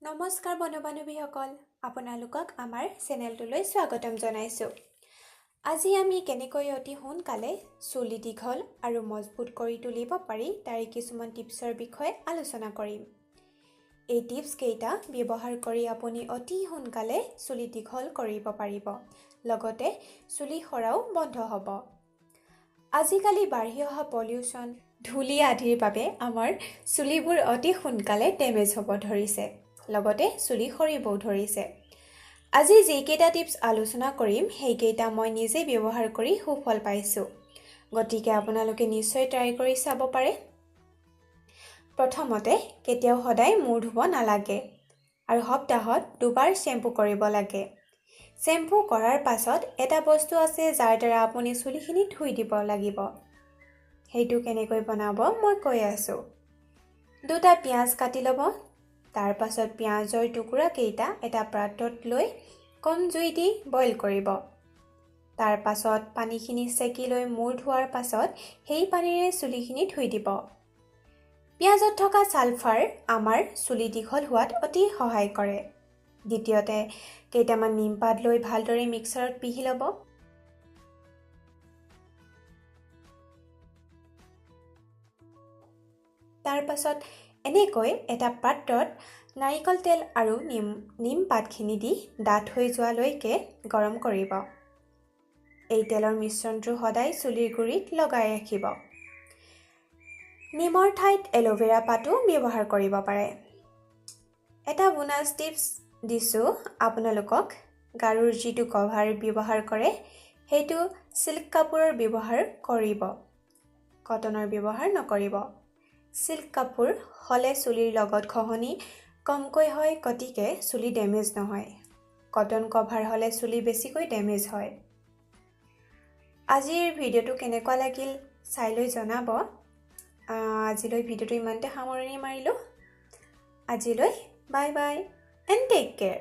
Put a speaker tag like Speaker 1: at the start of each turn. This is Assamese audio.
Speaker 1: নমস্কাৰ বন্ধু-বান্ধৱীসকল, আপোনালোকক আমাৰ চেনেলটোলৈ স্বাগতম জনাইছোঁ। আজি আমি কেনেকৈ অতি সোনকালে চুলি দীঘল আৰু মজবুত কৰি তুলিব পাৰি তাৰে কিছুমান টিপছৰ বিষয়ে আলোচনা কৰিম। এই টিপছ কেইটা ব্যৱহাৰ কৰি আপুনি অতি সোনকালে চুলি দীঘল কৰিব পাৰিব, লগতে চুলি সৰাও বন্ধ হ'ব। আজিকালি বাঢ়ি অহা পলিউশ্যন, ধূলি আদিৰ বাবে আমাৰ চুলিবোৰ অতি সোনকালে ডেমেজ হ'ব ধৰিছে, লগতে চুলি সৰিবও ধৰিছে। আজি যিকেইটা টিপছ আলোচনা কৰিম সেইকেইটা মই নিজে ব্যৱহাৰ কৰি সুফল পাইছোঁ, গতিকে আপোনালোকে নিশ্চয় ট্ৰাই কৰি চাব পাৰে। প্ৰথমতে কেতিয়াও সদায় মূৰ ধুব নালাগে আৰু সপ্তাহত দুবাৰ শ্বেম্পু কৰিব লাগে। শ্বেম্পু কৰাৰ পাছত এটা বস্তু আছে যাৰ দ্বাৰা আপুনি চুলিখিনি ধুই দিব লাগিব। সেইটো কেনেকৈ বনাব মই কৈ আছোঁ। দুটা পিঁয়াজ কাটি ল'ব। তাৰ পাছত পিঁয়াজৰ টুকুৰা কেইটা এটা পাত্ৰত লৈ কম জুই দি বইল কৰিব। তাৰ পাছত পানীখিনি চেকি লৈ মূৰ ধোৱাৰ পাছত সেই পানীৰে চুলিখিনি ধুই দিব। পিঁয়াজত থকা ছালফাৰ আমাৰ চুলি দীঘল হোৱাত অতি সহায় কৰে। দ্বিতীয়তে কেইটামান নিমপাত লৈ ভালদৰে মিক্সাৰত পিহি ল'ব। তাৰ পাছত এনেকৈ এটা পাত্ৰত নাৰিকল তেল আৰু নিম পাতখিনি দি ডাঠ হৈ যোৱালৈকে গৰম কৰিব। এই তেলৰ মিশ্ৰণটো সদায় চুলিৰ গুৰিত লগাই ৰাখিব। নিমৰ ঠাইত এল'ভেৰা পাতো ব্যৱহাৰ কৰিব পাৰে। এটা বোনাছ টিপছ দিছোঁ আপোনালোকক। গাৰুৰ যিটো কভাৰ ব্যৱহাৰ কৰে সেইটো চিল্ক কাপোৰৰ ব্যৱহাৰ কৰিব, কটনৰ ব্যৱহাৰ নকৰিব। চিল্ক কাপোৰ হ'লে চুলিৰ লগত ঘঁহনি কমকৈ হয়, গতিকে চুলি ডেমেজ নহয়। কটন কভাৰ হ'লে চুলি বেছিকৈ ডেমেজ হয়। আজিৰ ভিডিঅ'টো কেনেকুৱা লাগিল চাই লৈ জনাব। আজিলৈ ভিডিঅ'টো ইমানতে সামৰণি মাৰিলোঁ। আজিলৈ bye bye and take care.